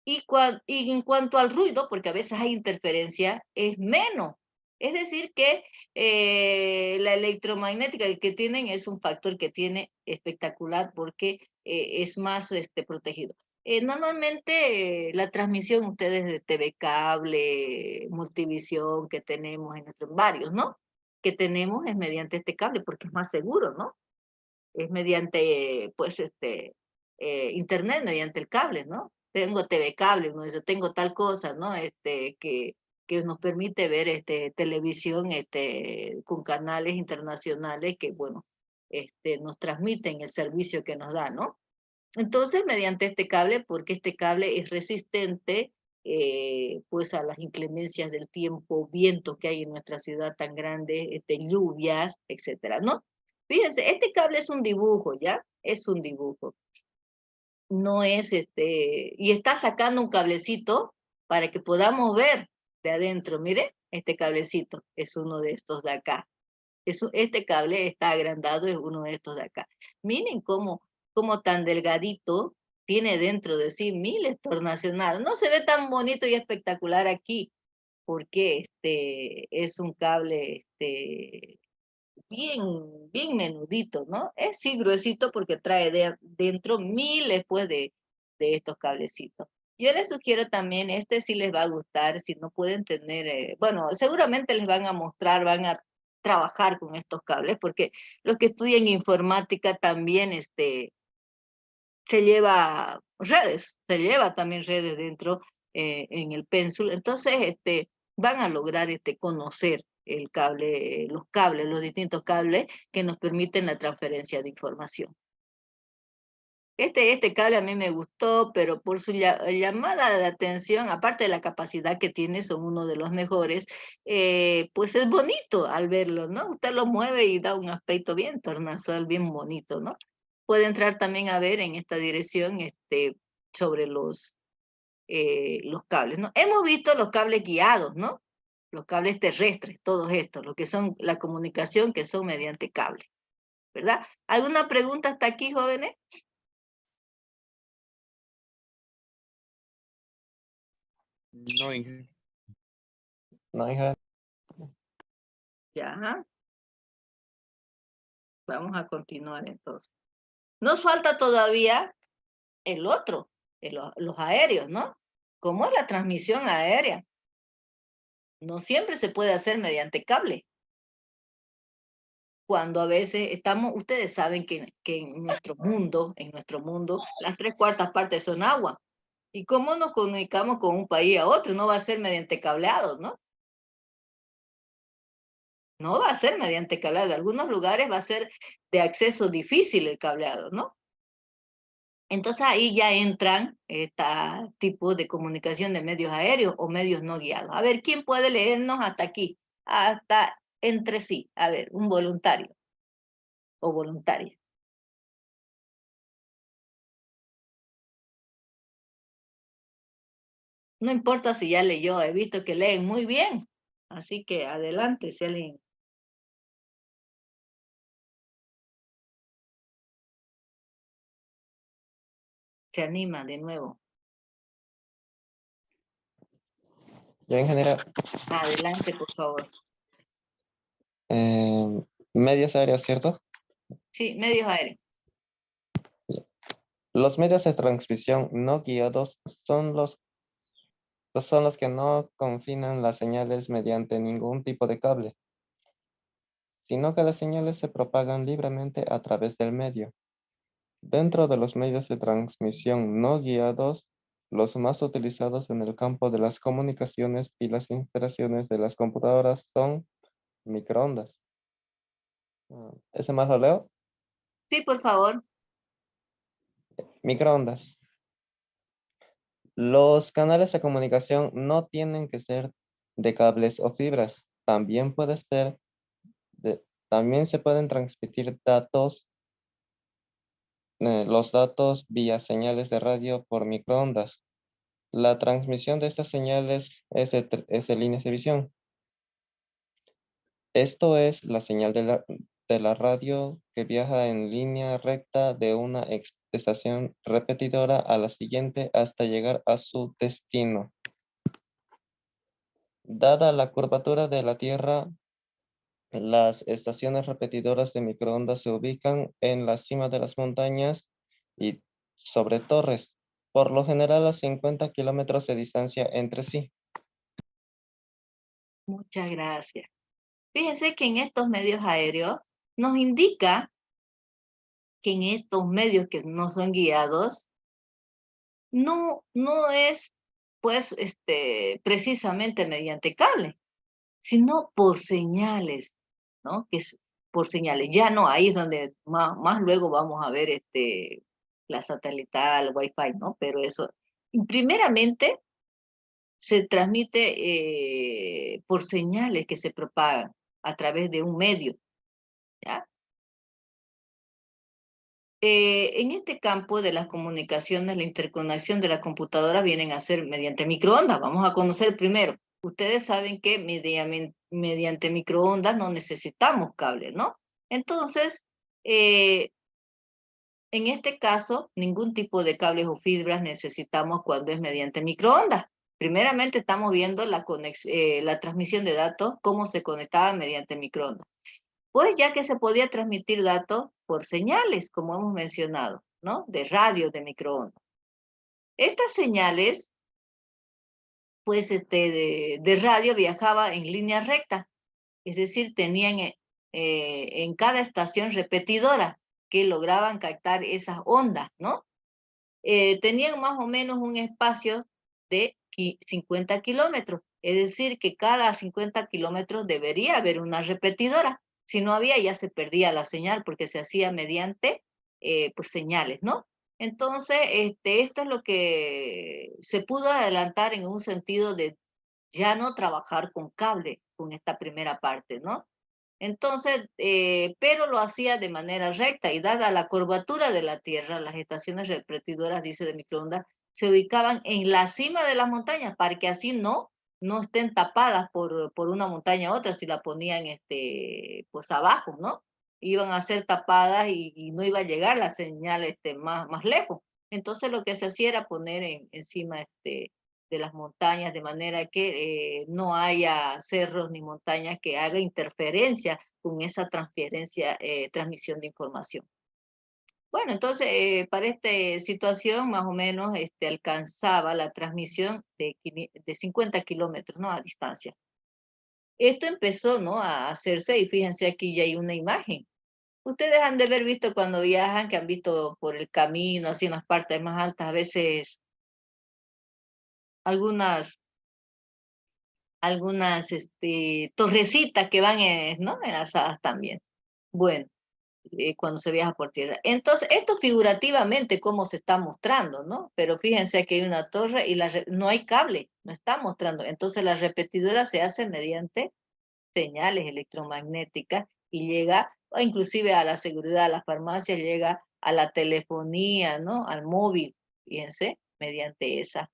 Y en cuanto al ruido, porque a veces hay interferencia, es menos. Es decir, que la electromagnética que tienen es un factor que tiene espectacular porque es más protegido. Normalmente la transmisión, ustedes de TV cable, multivisión que tenemos en nuestros varios, ¿no? Que tenemos es mediante este cable porque es más seguro, ¿no? Es mediante, pues, internet, mediante el cable, ¿no? Tengo TV cable, uno dice, tengo tal cosa, ¿no? Que nos permite ver televisión con canales internacionales que, bueno, nos transmiten el servicio que nos da, ¿no? Entonces, mediante este cable, porque este cable es resistente, pues, a las inclemencias del tiempo, vientos que hay en nuestra ciudad tan grande, lluvias, etcétera, ¿no? Fíjense, este cable es un dibujo, ¿ya? Es un dibujo. No es y está sacando un cablecito para que podamos ver de adentro. Mire, este cablecito es uno de estos de acá. Este cable está agrandado, es uno de estos de acá. Miren cómo tan delgadito tiene dentro de sí 1000 tornacionales. No se ve tan bonito y espectacular aquí, porque es un cable bien, bien menudito, ¿no? Es sí gruesito porque trae dentro miles pues, de estos cablecitos. Yo les sugiero también, si les va a gustar, si no pueden tener, bueno, seguramente les van a mostrar, van a trabajar con estos cables, porque los que estudian informática también se lleva también redes dentro en el Pencil, entonces van a lograr conocer el cable, los distintos cables que nos permiten la transferencia de información. Este cable a mí me gustó, pero por su llamada de atención, aparte de la capacidad que tiene, son uno de los mejores, pues es bonito al verlo, ¿no? Usted lo mueve y da un aspecto bien tornasol, bien bonito, ¿no? Puede entrar también a ver en esta dirección sobre los cables, ¿no? Hemos visto los cables guiados, ¿no? Los cables terrestres, todos estos, lo que son la comunicación que son mediante cable, ¿verdad? ¿Alguna pregunta hasta aquí, jóvenes? No, Inge. No, hija. Ya. Vamos a continuar entonces. Nos falta todavía el otro, los aéreos, ¿no? ¿Cómo es la transmisión aérea? No siempre se puede hacer mediante cable. Cuando a veces ustedes saben que en nuestro mundo, las 3/4 partes son agua. ¿Y cómo nos comunicamos con un país a otro? No va a ser mediante cableados, ¿no? No va a ser mediante cableado. En algunos lugares va a ser de acceso difícil el cableado, ¿no? Entonces ahí ya entran este tipo de comunicación de medios aéreos o medios no guiados. A ver, ¿quién puede leernos hasta aquí? Hasta entre sí. A ver, un voluntario o voluntaria. No importa si ya leyó, he visto que leen muy bien. Así que adelante, si alguien. Se anima de nuevo. Yo en general, Adelante, por favor. medios aéreos, ¿cierto? Sí, medios aéreos. Los medios de transmisión no guiados son los son los que no confinan las señales mediante ningún tipo de cable, sino que las señales se propagan libremente a través del medio. Dentro de los medios de transmisión no guiados, los más utilizados en el campo de las comunicaciones y las instalaciones de las computadoras son microondas. ¿Ese más lo leo? Sí, por favor. Microondas. Los canales de comunicación no tienen que ser de cables o fibras. También también se pueden transmitir datos, los datos vía señales de radio por microondas. La transmisión de estas señales es de líneas de visión. Esto es la señal de la radio que viaja en línea recta de una estación repetidora a la siguiente hasta llegar a su destino. Dada la curvatura de la Tierra, las estaciones repetidoras de microondas se ubican en la cima de las montañas y sobre torres, por lo general a 50 kilómetros de distancia entre sí. Muchas gracias. Fíjense que en estos medios aéreos nos indica que en estos medios que no son guiados, no es pues precisamente mediante cable, sino por señales, ¿no? Que es por señales. Ya no, ahí es donde más luego vamos a ver la satelital, Wi-Fi, ¿no? Pero eso, primeramente, se transmite por señales que se propagan a través de un medio, ¿ya? En este campo de las comunicaciones, la interconexión de la computadora vienen a ser mediante microondas. Vamos a conocer primero. Ustedes saben que mediante microondas no necesitamos cable, ¿no? Entonces, en este caso, ningún tipo de cables o fibras necesitamos cuando es mediante microondas. Primeramente estamos viendo la transmisión de datos, cómo se conectaba mediante microondas. Pues ya que se podía transmitir datos por señales, como hemos mencionado, ¿no? De radio, de microondas. Estas señales, pues de radio viajaba en línea recta, es decir, tenían en cada estación repetidora que lograban captar esas ondas, ¿no? Tenían más o menos un espacio de 50 kilómetros, es decir, que cada 50 kilómetros debería haber una repetidora. Si no había, ya se perdía la señal porque se hacía mediante pues señales, ¿no? Entonces, esto es lo que se pudo adelantar en un sentido de ya no trabajar con cable, con esta primera parte, ¿no? Entonces, pero lo hacía de manera recta y dada la curvatura de la Tierra, las estaciones repetidoras, dice, de microondas, se ubicaban en la cima de las montañas para que así no estén tapadas por una montaña u otra si la ponían pues abajo, ¿no? Iban a ser tapadas y no iba a llegar la señal más lejos. Entonces lo que se hacía era poner encima de las montañas, de manera que no haya cerros ni montañas que haga interferencia con esa transmisión de información. Bueno, entonces, para esta situación, más o menos, alcanzaba la transmisión de 50 kilómetros, ¿no? A distancia. Esto empezó, ¿no? A hacerse, y fíjense, aquí ya hay una imagen. Ustedes han de haber visto cuando viajan, que han visto por el camino, así en las partes más altas, a veces algunas torrecitas que van ¿no? enlazadas también. Bueno, cuando se viaja por tierra. Entonces, esto figurativamente cómo se está mostrando, ¿no? Pero fíjense que hay una torre y no hay cable, no está mostrando. Entonces, la repetidora se hace mediante señales electromagnéticas y llega, o inclusive a la seguridad, a la farmacia, llega a la telefonía, ¿no? Al móvil, fíjense, mediante esas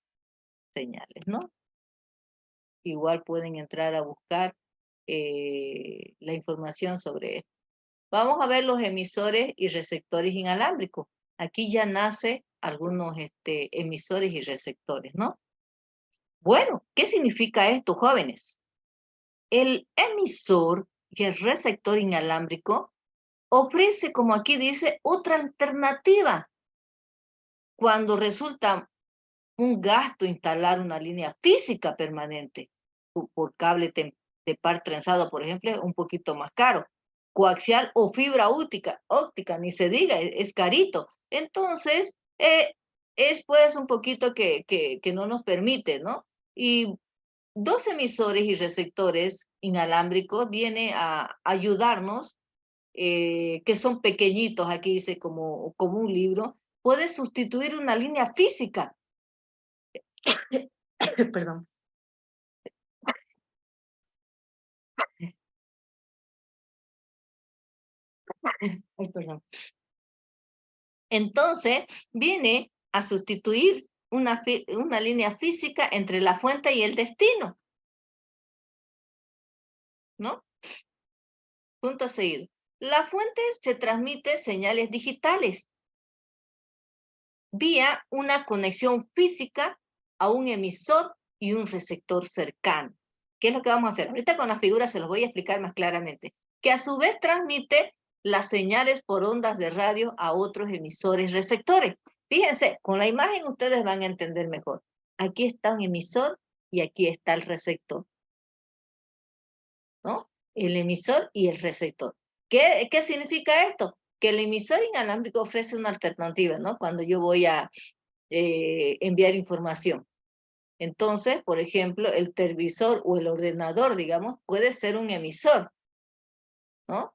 señales, ¿no? Igual pueden entrar a buscar la información sobre esto. Vamos a ver los emisores y receptores inalámbricos. Aquí ya nace algunos emisores y receptores, ¿no? Bueno, ¿qué significa esto, jóvenes? El emisor y el receptor inalámbrico ofrece, como aquí dice, otra alternativa cuando resulta un gasto instalar una línea física permanente. Por cable de par trenzado, por ejemplo, es un poquito más caro. Coaxial o fibra óptica, ni se diga, es carito. Entonces, es pues un poquito que no nos permite, ¿no? Y 2 emisores y receptores inalámbricos viene a ayudarnos, que son pequeñitos, aquí dice como un libro, puede sustituir una línea física. Perdón. Ay, perdón. Entonces, viene a sustituir una línea física entre la fuente y el destino, ¿no? Punto seguido. La fuente se transmite señales digitales vía una conexión física a un emisor y un receptor cercano. ¿Qué es lo que vamos a hacer? Ahorita con las figuras se los voy a explicar más claramente. Que a su vez transmite las señales por ondas de radio a otros emisores receptores. Fíjense, con la imagen ustedes van a entender mejor. Aquí está un emisor y aquí está el receptor, ¿no? El emisor y el receptor. ¿Qué significa esto? Que el emisor inalámbrico ofrece una alternativa, ¿no? Cuando yo voy a enviar información. Entonces, por ejemplo, el televisor o el ordenador, digamos, puede ser un emisor, ¿no?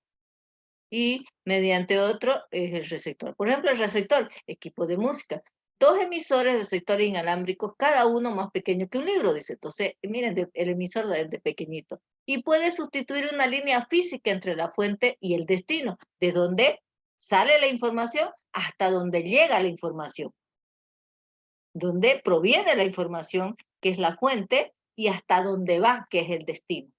Y mediante otro es el receptor. Por ejemplo, el receptor, equipo de música. 2 emisores de sectores inalámbricos, cada uno más pequeño que un libro, dice. Entonces, miren, el emisor de pequeñito. Y puede sustituir una línea física entre la fuente y el destino, de donde sale la información hasta donde llega la información. Donde proviene la información, que es la fuente, y hasta dónde va, que es el destino.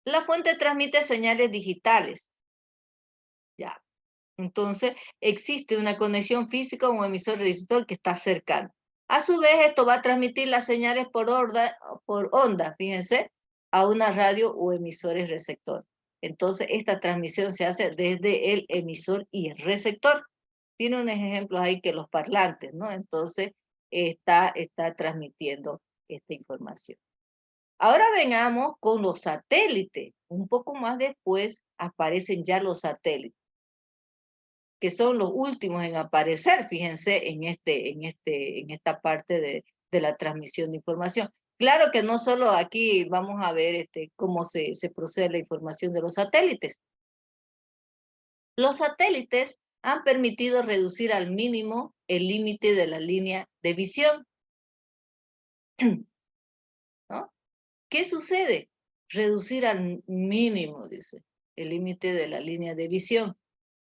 La fuente transmite señales digitales. Ya. Entonces, existe una conexión física con un emisor receptor que está cercano. A su vez, esto va a transmitir las señales por onda, fíjense, a una radio o emisores receptor. Entonces, esta transmisión se hace desde el emisor y el receptor. Tiene unos ejemplos ahí que los parlantes, ¿no? Entonces, está transmitiendo esta información. Ahora vengamos con los satélites. Un poco más después aparecen ya los satélites, que son los últimos en aparecer, fíjense, en esta parte de la transmisión de información. Claro que no solo aquí vamos a ver cómo se procede la información de los satélites. Los satélites han permitido reducir al mínimo el límite de la línea de visión, ¿no? ¿Qué sucede? Reducir al mínimo, dice, el límite de la línea de visión.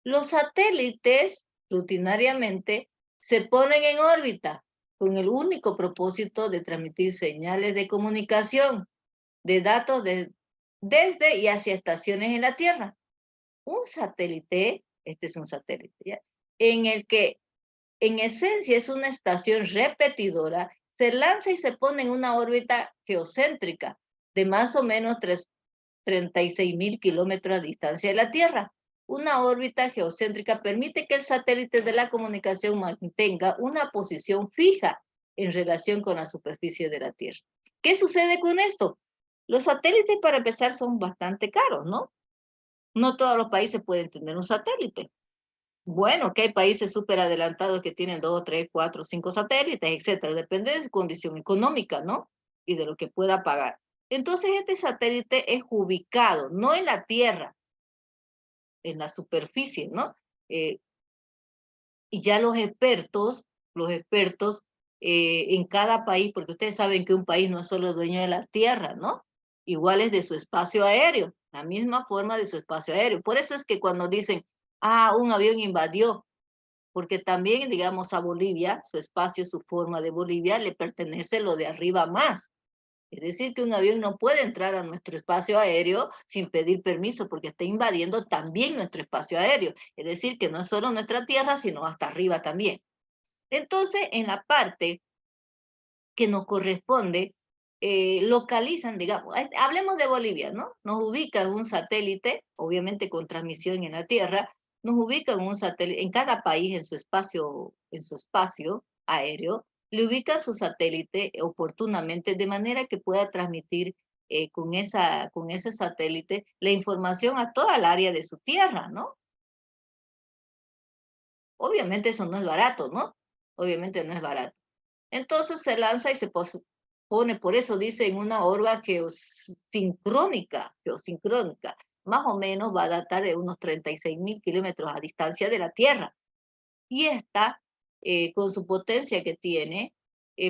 Los satélites, rutinariamente, se ponen en órbita con el único propósito de transmitir señales de comunicación, de datos desde y hacia estaciones en la Tierra. Un satélite, este es un satélite, ¿ya? En el que en esencia es una estación repetidora, se lanza y se pone en una órbita geocéntrica de más o menos 36.000 kilómetros de distancia de la Tierra. Una órbita geocéntrica permite que el satélite de la comunicación mantenga una posición fija en relación con la superficie de la Tierra. ¿Qué sucede con esto? Los satélites, para empezar, son bastante caros, ¿no? No todos los países pueden tener un satélite. Bueno, que hay países súper adelantados que tienen 2, 3, 4, 5 satélites, etcétera. Depende de su condición económica, ¿no? Y de lo que pueda pagar. Entonces, este satélite es ubicado, no en la Tierra, en la superficie, ¿no? Y ya los expertos en cada país, porque ustedes saben que un país no es solo dueño de la Tierra, ¿no? Igual es de su espacio aéreo, la misma forma de su espacio aéreo. Por eso es que cuando dicen, un avión invadió, porque también, digamos, a Bolivia, su espacio, su forma de Bolivia, le pertenece lo de arriba más. Es decir, que un avión no puede entrar a nuestro espacio aéreo sin pedir permiso, porque está invadiendo también nuestro espacio aéreo. Es decir, que no es solo nuestra tierra, sino hasta arriba también. Entonces, en la parte que nos corresponde, localizan, digamos, hablemos de Bolivia, ¿no? Nos ubican un satélite, obviamente con transmisión en la Tierra, nos ubican un satélite en cada país en su espacio aéreo, le ubican su satélite oportunamente de manera que pueda transmitir con ese satélite la información a toda el área de su tierra, ¿no? Obviamente eso no es barato, ¿no? Obviamente no es barato. Entonces se lanza y se pone, por eso dice, en una orba geosincrónica, más o menos va a datar de unos 36.000 kilómetros a distancia de la Tierra. Y esta, con su potencia que tiene,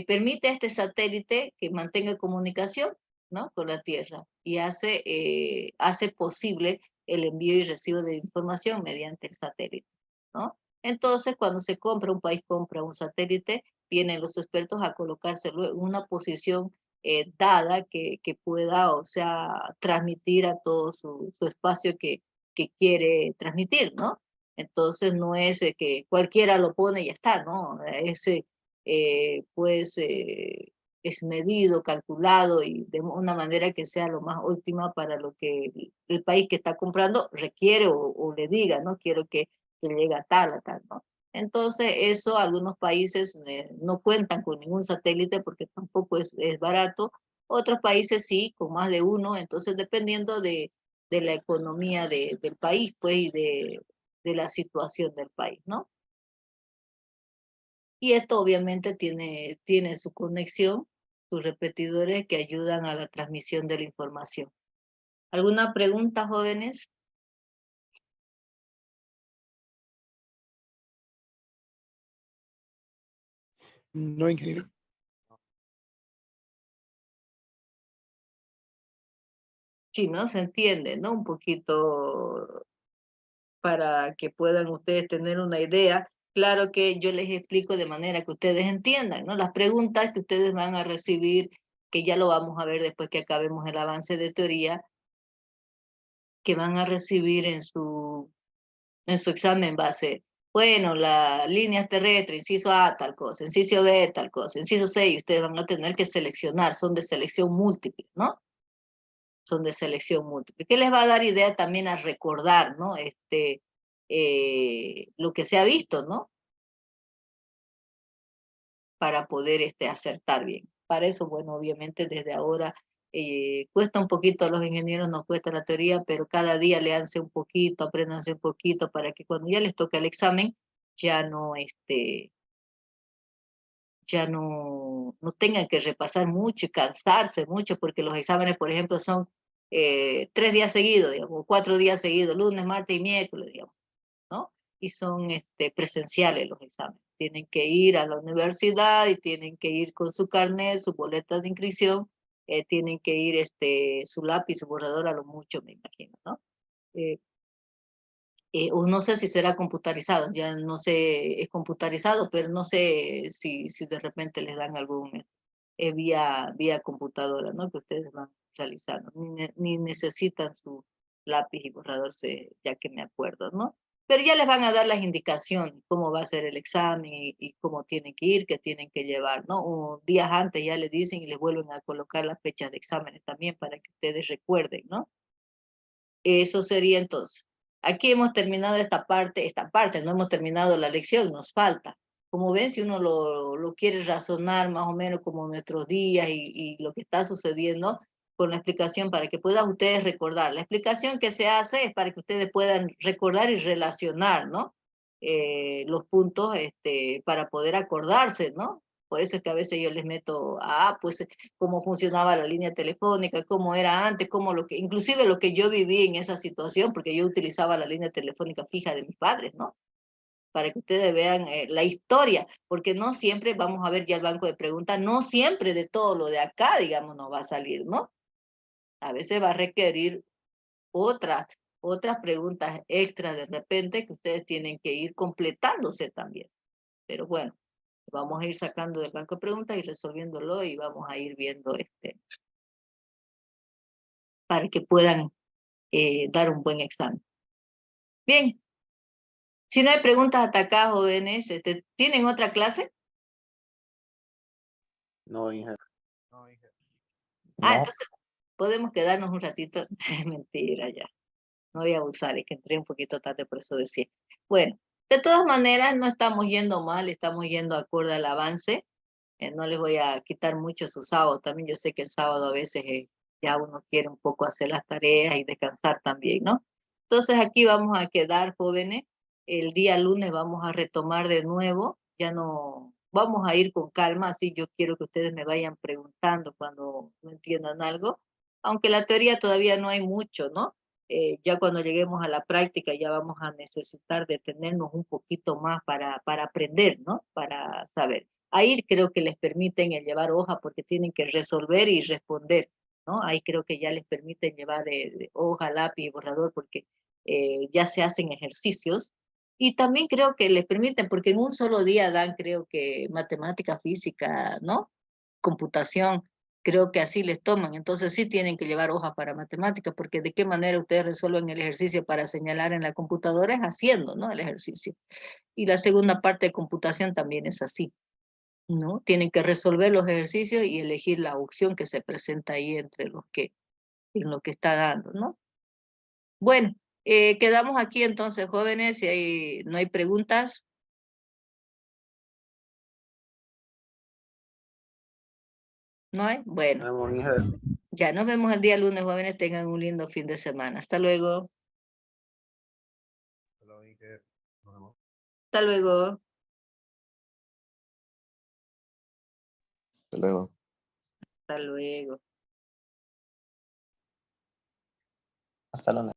permite a este satélite que mantenga comunicación, ¿no?, con la Tierra y hace posible el envío y recibo de información mediante el satélite, ¿no? Entonces, cuando un país compra un satélite, vienen los expertos a colocárselo en una posición dada que pueda, o sea, transmitir a todo su espacio que quiere transmitir, ¿no? Entonces no es que cualquiera lo pone y ya está, ¿no? Pues es medido, calculado y de una manera que sea lo más óptima para lo que el país que está comprando requiere o le diga, ¿no? Quiero que llegue a tal, ¿no? Entonces eso algunos países no cuentan con ningún satélite porque tampoco es barato. Otros países sí, con más de uno, entonces dependiendo de la economía del país, pues, y de la situación del país, ¿no? Y esto obviamente tiene su conexión, sus repetidores que ayudan a la transmisión de la información. ¿Alguna pregunta, jóvenes? No, ingeniero. Sí, ¿no? Se entiende, ¿no? Un poquito para que puedan ustedes tener una idea. Claro que yo les explico de manera que ustedes entiendan, ¿no? Las preguntas que ustedes van a recibir, que ya lo vamos a ver después que acabemos el avance de teoría, que van a recibir en su examen base. Bueno, las líneas terrestres, inciso A, tal cosa, inciso B, tal cosa, inciso C, y ustedes van a tener que seleccionar, son de selección múltiple, ¿no? Son de selección múltiple. ¿Qué les va a dar idea también a recordar, ¿no? Lo que se ha visto, ¿no? Para poder acertar bien. Para eso, bueno, obviamente desde ahora cuesta un poquito, a los ingenieros nos cuesta la teoría, pero cada día leanse un poquito, apréndanse un poquito para que cuando ya les toque el examen, ya no, no tengan que repasar mucho y cansarse mucho, porque los exámenes, por ejemplo, son 3 días seguidos, digamos, 4 días seguidos, lunes, martes y miércoles, digamos, ¿no? Y son presenciales los exámenes. Tienen que ir a la universidad y tienen que ir con su carnet, su boleta de inscripción, tienen que ir su lápiz, su borrador a lo mucho, me imagino, ¿no? O no sé si será computarizado, ya no sé, es computarizado, pero no sé si de repente les dan algún vía computadora, ¿no? Que ustedes van realizando, ni necesitan su lápiz y borrador, ya que me acuerdo, ¿no? Pero ya les van a dar las indicaciones, cómo va a ser el examen y cómo tienen que ir, qué tienen que llevar, ¿no? O días antes ya les dicen y les vuelven a colocar las fechas de exámenes también para que ustedes recuerden, ¿no? Eso sería entonces. Aquí hemos terminado esta parte, no hemos terminado la lección, nos falta. Como ven, si uno lo quiere razonar más o menos como nuestros días y lo que está sucediendo con la explicación para que puedan ustedes recordar. La explicación que se hace es para que ustedes puedan recordar y relacionar, ¿no? Los puntos para poder acordarse, ¿no? Por eso es que a veces yo les meto, pues cómo funcionaba la línea telefónica, cómo era antes, inclusive lo que yo viví en esa situación, porque yo utilizaba la línea telefónica fija de mis padres, ¿no? Para que ustedes vean la historia, porque no siempre, vamos a ver ya el banco de preguntas, no siempre de todo lo de acá, digamos, nos va a salir, ¿no? A veces va a requerir otras preguntas extra de repente que ustedes tienen que ir completándose también. Pero bueno, vamos a ir sacando del banco de preguntas y resolviéndolo y vamos a ir viendo para que puedan dar un buen examen. Bien, si no hay preguntas hasta acá, jóvenes, ¿tienen otra clase? No, ingeniero. No. Entonces podemos quedarnos un ratito. Mentira, ya. No voy a abusar, es que entré un poquito tarde, por eso decía. Bueno, de todas maneras, no estamos yendo mal, estamos yendo acorde al avance. No les voy a quitar mucho su sábado. También yo sé que el sábado a veces ya uno quiere un poco hacer las tareas y descansar también, ¿no? Entonces aquí vamos a quedar, jóvenes. El día lunes vamos a retomar de nuevo. Ya no, vamos a ir con calma, así yo quiero que ustedes me vayan preguntando cuando no entiendan algo. Aunque la teoría todavía no hay mucho, ¿no? Ya cuando lleguemos a la práctica ya vamos a necesitar detenernos un poquito más para aprender, ¿no? Para saber. Ahí creo que les permiten el llevar hoja porque tienen que resolver y responder, ¿no? Ahí creo que ya les permiten llevar de hoja, lápiz y borrador porque ya se hacen ejercicios. Y también creo que les permiten, porque en un solo día dan, creo que matemática, física, ¿no? Computación, creo que así les toman. Entonces sí tienen que llevar hojas para matemáticas, porque de qué manera ustedes resuelven el ejercicio para señalar en la computadora es haciendo, ¿no? El ejercicio. Y la segunda parte de computación también es así, ¿no? Tienen que resolver los ejercicios y elegir la opción que se presenta ahí entre los que, en lo que está dando, ¿no? Bueno, quedamos aquí entonces, jóvenes, si no hay preguntas. ¿No hay? Bueno, Vamos, hija. ya nos vemos el día lunes, jóvenes, tengan un lindo fin de semana. Hasta luego. Hasta luego. Hasta luego. Hasta luego. Hasta luego.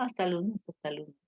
Hasta lunes, hasta lunes.